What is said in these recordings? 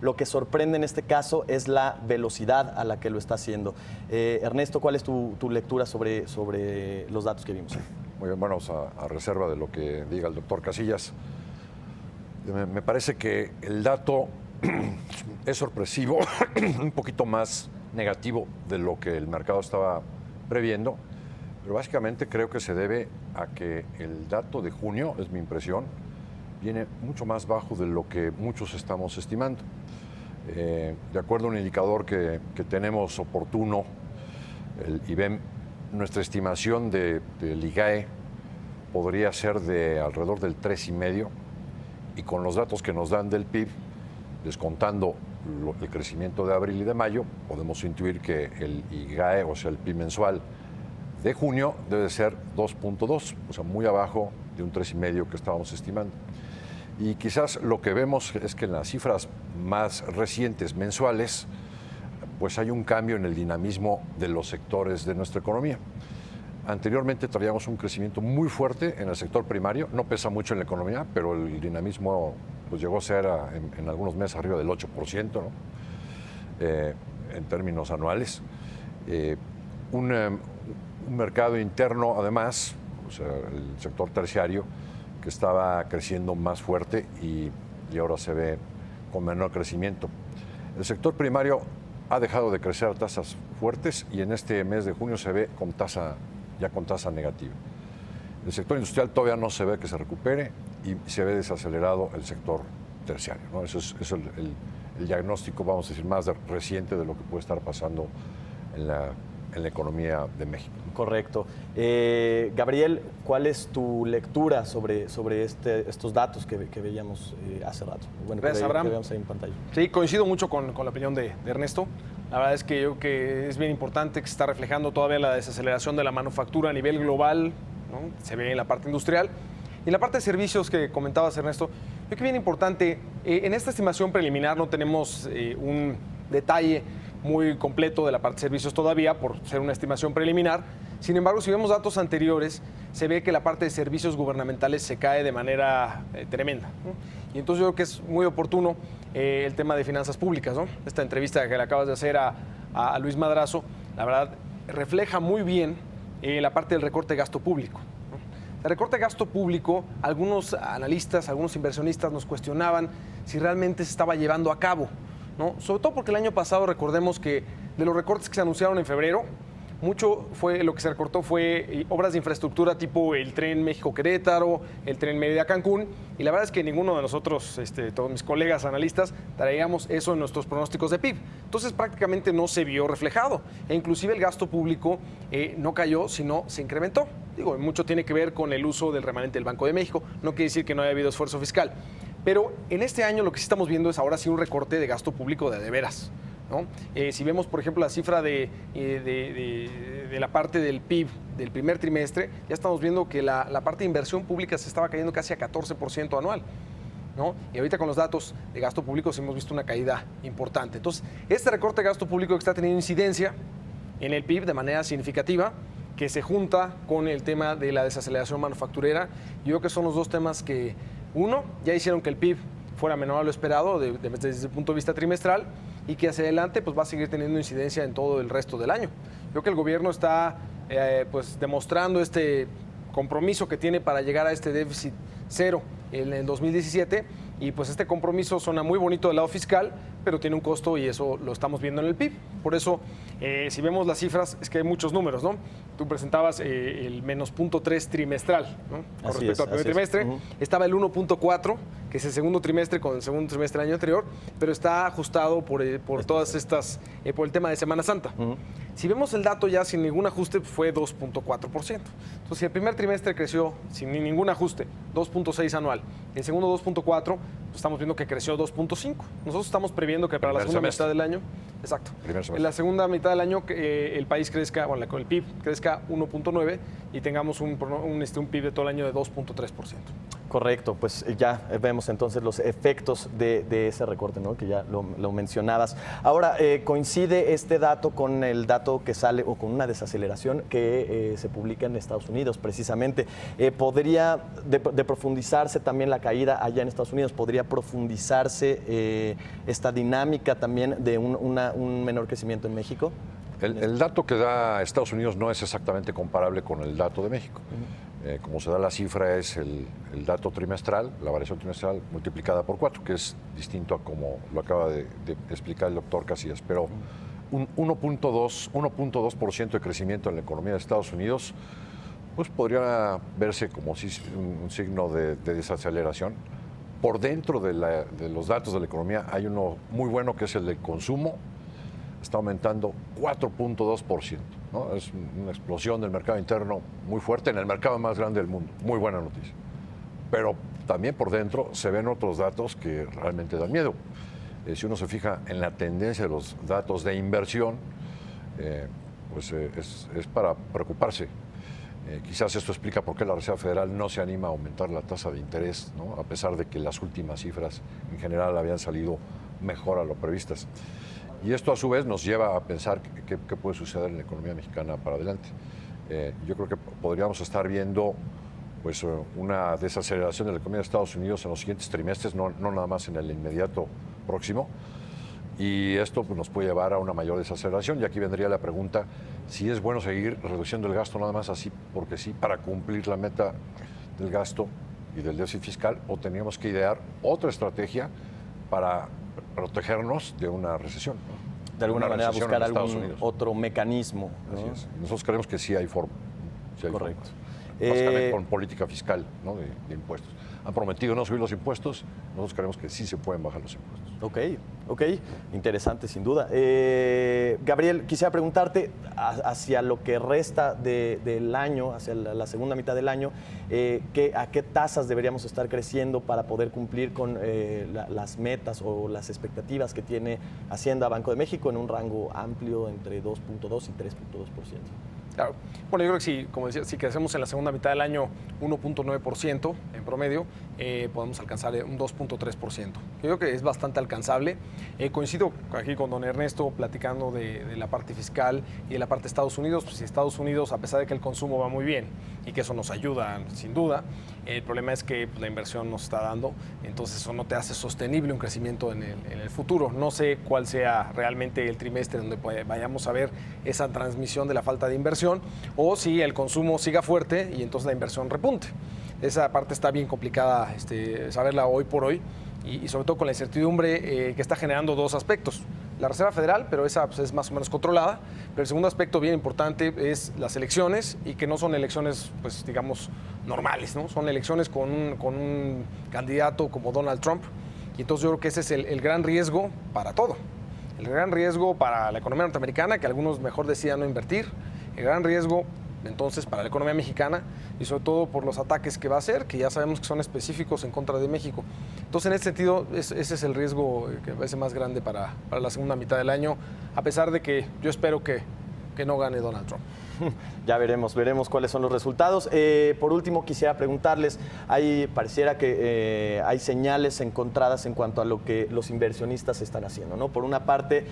Lo que sorprende en este caso es la velocidad a la que lo está haciendo. Ernesto, ¿cuál es tu lectura sobre los datos que vimos? Muy bien, bueno, a reserva de lo que diga el doctor Casillas, me parece que el dato es sorpresivo, un poquito más negativo de lo que el mercado estaba previendo, pero básicamente creo que se debe a que el dato de junio, es mi impresión, viene mucho más bajo de lo que muchos estamos estimando. De acuerdo a un indicador que tenemos oportuno, el IBEM, nuestra estimación del IGAE podría ser de alrededor del 3,5, y con los datos que nos dan del PIB, descontando el crecimiento de abril y de mayo, podemos intuir que el IGAE, o sea, el PIB mensual de junio, debe ser 2,2, o sea, muy abajo de un 3,5 que estábamos estimando. Y quizás lo que vemos es que en las cifras más recientes mensuales, pues hay un cambio en el dinamismo de los sectores de nuestra economía. Anteriormente traíamos un crecimiento muy fuerte en el sector primario, no pesa mucho en la economía, pero el dinamismo pues llegó a ser en algunos meses arriba del 8%, ¿no? En términos anuales. Un mercado interno, además, o sea, el sector terciario, que estaba creciendo más fuerte y ahora se ve con menor crecimiento. El sector primario ha dejado de crecer a tasas fuertes y en este mes de junio se ve con tasa negativa. El sector industrial todavía no se ve que se recupere y se ve desacelerado el sector terciario, ¿no? Eso es el diagnóstico, vamos a decir, más reciente de lo que puede estar pasando en la economía de México. Correcto. Gabriel, ¿cuál es tu lectura sobre estos datos que veíamos hace rato? Bueno, gracias, Abraham. Que veíamos ahí en pantalla. Sí, coincido mucho con la opinión de Ernesto. La verdad es que yo creo que es bien importante que se está reflejando todavía la desaceleración de la manufactura a nivel global, ¿no? Se ve en la parte industrial. Y en la parte de servicios que comentabas, Ernesto, yo creo que bien importante, en esta estimación preliminar no tenemos un detalle muy completo de la parte de servicios todavía, por ser una estimación preliminar. Sin embargo, si vemos datos anteriores, se ve que la parte de servicios gubernamentales se cae de manera tremenda, ¿no? Y entonces yo creo que es muy oportuno el tema de finanzas públicas, ¿no? Esta entrevista que le acabas de hacer a Luis Madrazo, la verdad, refleja muy bien la parte del recorte de gasto público, ¿no? El recorte de gasto público, algunos analistas, algunos inversionistas nos cuestionaban si realmente se estaba llevando a cabo, ¿no? Sobre todo porque el año pasado, recordemos que de los recortes que se anunciaron en febrero, mucho fue lo que se recortó fue obras de infraestructura tipo el tren México-Querétaro, el tren Mérida-Cancún, y la verdad es que ninguno de nosotros, todos mis colegas analistas, traíamos eso en nuestros pronósticos de PIB. Entonces prácticamente no se vio reflejado, e inclusive el gasto público no cayó, sino se incrementó. Digo, mucho tiene que ver con el uso del remanente del Banco de México, no quiere decir que no haya habido esfuerzo fiscal. Pero en este año lo que sí estamos viendo es ahora sí un recorte de gasto público de veras, ¿no? Si vemos, por ejemplo, la cifra de la parte del PIB del primer trimestre, ya estamos viendo que la parte de inversión pública se estaba cayendo casi a 14% anual, ¿no? Y ahorita con los datos de gasto público sí hemos visto una caída importante. Entonces, este recorte de gasto público que está teniendo incidencia en el PIB de manera significativa, que se junta con el tema de la desaceleración manufacturera, yo creo que son los dos temas que, uno, ya hicieron que el PIB fuera menor a lo esperado desde el punto de vista trimestral, y que hacia adelante pues va a seguir teniendo incidencia en todo el resto del año. Creo que el gobierno está pues demostrando este compromiso que tiene para llegar a este déficit cero en el 2017, y pues este compromiso suena muy bonito del lado fiscal, pero tiene un costo y eso lo estamos viendo en el PIB. Por eso, si vemos las cifras, es que hay muchos números, ¿no? Tú presentabas el menos 0.3 trimestral, ¿no? Con respecto al primer trimestre. Estaba el 1.4, que es el segundo trimestre con el segundo trimestre del año anterior, pero está ajustado por todas estas, por el tema de Semana Santa. Si vemos el dato ya sin ningún ajuste, fue 2.4%. Entonces, si el primer trimestre creció sin ningún ajuste, 2.6 anual, el segundo 2.4, pues estamos viendo que creció 2.5. Nosotros estamos previendo que para la segunda mitad del año, exacto, en la segunda mitad del año el país crezca, bueno, con el PIB crezca 1.9 y tengamos un PIB de todo el año de 2.3%. Correcto, pues ya vemos entonces los efectos de ese recorte, ¿no? Que ya lo mencionabas. Ahora, coincide este dato con el dato que sale, o con una desaceleración que se publica en Estados Unidos, precisamente. ¿Podría de profundizarse también la caída allá en Estados Unidos? ¿Podría profundizarse esta dinámica también de un menor crecimiento en México? El dato que da Estados Unidos no es exactamente comparable con el dato de México. Como se da la cifra, es el dato trimestral, la variación trimestral multiplicada por 4, que es distinto a como lo acaba de explicar el doctor Casillas. Pero un 1.2% de crecimiento en la economía de Estados Unidos, pues podría verse como un signo de desaceleración. Por dentro de los datos de la economía hay uno muy bueno, que es el del consumo. Está aumentando 4.2%, ¿no? Es una explosión del mercado interno muy fuerte en el mercado más grande del mundo. Muy buena noticia. Pero también por dentro se ven otros datos que realmente dan miedo. Si uno se fija en la tendencia de los datos de inversión, pues es para preocuparse. Quizás esto explica por qué la Reserva Federal no se anima a aumentar la tasa de interés, ¿no? A pesar de que las últimas cifras en general habían salido mejor a lo previstas. Y esto a su vez nos lleva a pensar qué puede suceder en la economía mexicana para adelante. Yo creo que podríamos estar viendo pues, una desaceleración de la economía de Estados Unidos en los siguientes trimestres, no nada más en el inmediato próximo. Y esto pues, nos puede llevar a una mayor desaceleración. Y aquí vendría la pregunta si es bueno seguir reduciendo el gasto nada más así porque sí, para cumplir la meta del gasto y del déficit fiscal, o teníamos que idear otra estrategia para protegernos de una recesión, ¿no? De alguna manera buscar algún otro mecanismo, ¿no? Así es. Nosotros creemos que sí hay forma. Sí hay Correcto. Forma. Básicamente con política fiscal, ¿no? de impuestos. Han prometido no subir los impuestos, nosotros creemos que sí se pueden bajar los impuestos. Ok, interesante sin duda. Gabriel, quisiera preguntarte hacia lo que resta del año, hacia la segunda mitad del año, ¿a qué tasas deberíamos estar creciendo para poder cumplir con las metas o las expectativas que tiene Hacienda Banco de México en un rango amplio entre 2.2 y 3.2%? Claro. Bueno, yo creo que si, como decía, si crecemos en la segunda mitad del año 1.9% en promedio, podemos alcanzar un 2.3%. Yo creo que es bastante alcanzable. Coincido aquí con don Ernesto platicando de la parte fiscal y de la parte de Estados Unidos. Pues Estados Unidos, a pesar de que el consumo va muy bien y que eso nos ayuda sin duda, el problema es que pues, la inversión nos está dando, entonces eso no te hace sostenible un crecimiento en el futuro. No sé cuál sea realmente el trimestre donde vayamos a ver esa transmisión de la falta de inversión, o si el consumo siga fuerte y entonces la inversión repunte. Esa parte está bien complicada saberla hoy por hoy, y sobre todo con la incertidumbre que está generando dos aspectos. La Reserva Federal, pero esa pues, es más o menos controlada. Pero el segundo aspecto bien importante es las elecciones, y que no son elecciones, pues digamos, normales, ¿no? Son elecciones con un candidato como Donald Trump. Y entonces yo creo que ese es el gran riesgo para todo. El gran riesgo para la economía norteamericana, que algunos mejor decidan no invertir. El gran riesgo entonces para la economía mexicana, y sobre todo por los ataques que va a hacer, que ya sabemos que son específicos en contra de México. Entonces, en ese sentido, ese es el riesgo que parece más grande para la segunda mitad del año, a pesar de que yo espero que no gane Donald Trump. Ya veremos cuáles son los resultados. Por último, quisiera preguntarles, pareciera que hay señales encontradas en cuanto a lo que los inversionistas están haciendo, ¿no? Por una parte,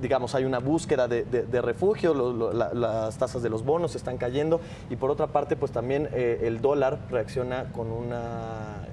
digamos, hay una búsqueda de refugio, las tasas de los bonos están cayendo, y por otra parte, pues también el dólar reacciona con una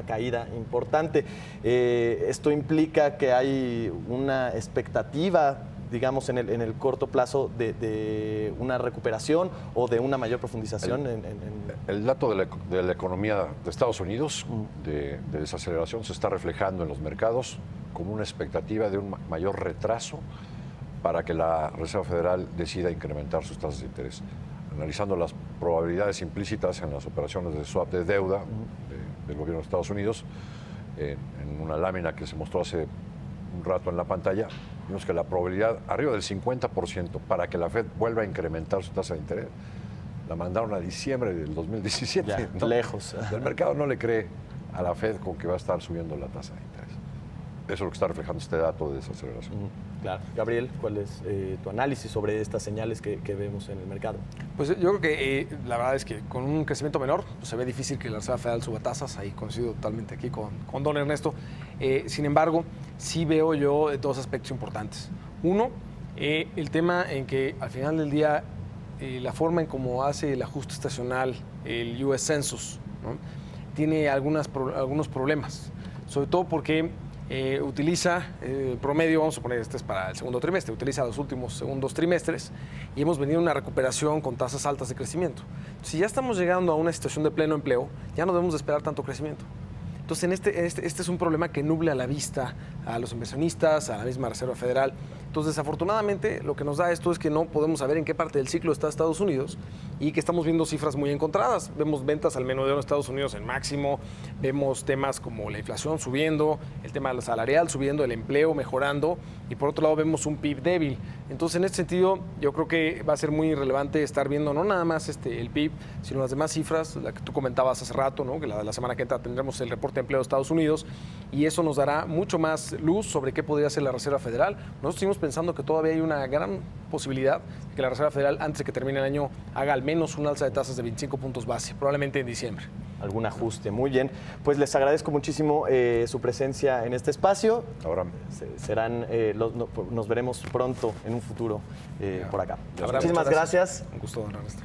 caída importante. Esto implica que hay una expectativa, digamos, en el corto plazo de una recuperación o de una mayor profundización. El dato de la economía de Estados Unidos de desaceleración se está reflejando en los mercados como una expectativa de un mayor retraso para que la Reserva Federal decida incrementar sus tasas de interés. Analizando las probabilidades implícitas en las operaciones de swap de deuda del gobierno de Estados Unidos, en una lámina que se mostró hace un rato en la pantalla, vimos que la probabilidad arriba del 50% para que la Fed vuelva a incrementar su tasa de interés, la mandaron a diciembre del 2017. Ya, ¿no? Lejos. El mercado no le cree a la Fed con que va a estar subiendo la tasa de interés. Eso es lo que está reflejando este dato de desaceleración. Claro. Gabriel, ¿cuál es tu análisis sobre estas señales que vemos en el mercado? Pues yo creo que la verdad es que con un crecimiento menor pues se ve difícil que la Reserva Federal suba tasas, ahí coincido totalmente aquí con don Ernesto. Sin embargo, sí veo yo dos aspectos importantes. Uno, el tema en que al final del día la forma en cómo hace el ajuste estacional, el US Census, ¿no? Tiene algunos problemas, sobre todo porque utiliza promedio, vamos a poner, este es para el segundo trimestre, utiliza los últimos segundos trimestres y hemos venido a una recuperación con tasas altas de crecimiento. Si ya estamos llegando a una situación de pleno empleo, ya no debemos de esperar tanto crecimiento. Entonces, este es un problema que nubla la vista a los inversionistas, a la misma Reserva Federal. Entonces, desafortunadamente, lo que nos da esto es que no podemos saber en qué parte del ciclo está Estados Unidos y que estamos viendo cifras muy encontradas. Vemos ventas al menudeo en Estados Unidos en máximo, vemos temas como la inflación subiendo, el tema salarial subiendo, el empleo mejorando y por otro lado vemos un PIB débil. Entonces, en este sentido, yo creo que va a ser muy relevante estar viendo no nada más el PIB, sino las demás cifras, la que tú comentabas hace rato, ¿no? Que la semana que entra tendremos el reporte de empleo de Estados Unidos y eso nos dará mucho más luz sobre qué podría hacer la Reserva Federal. Nosotros seguimos pensando que todavía hay una gran posibilidad de que la Reserva Federal, antes de que termine el año, haga al menos un alza de tasas de 25 puntos base, probablemente en diciembre. Algún ajuste, muy bien. Pues les agradezco muchísimo su presencia en este espacio. Ahora, nos veremos pronto en un futuro por acá. Muchas Muchísimas gracias. Un gusto, don Ernesto.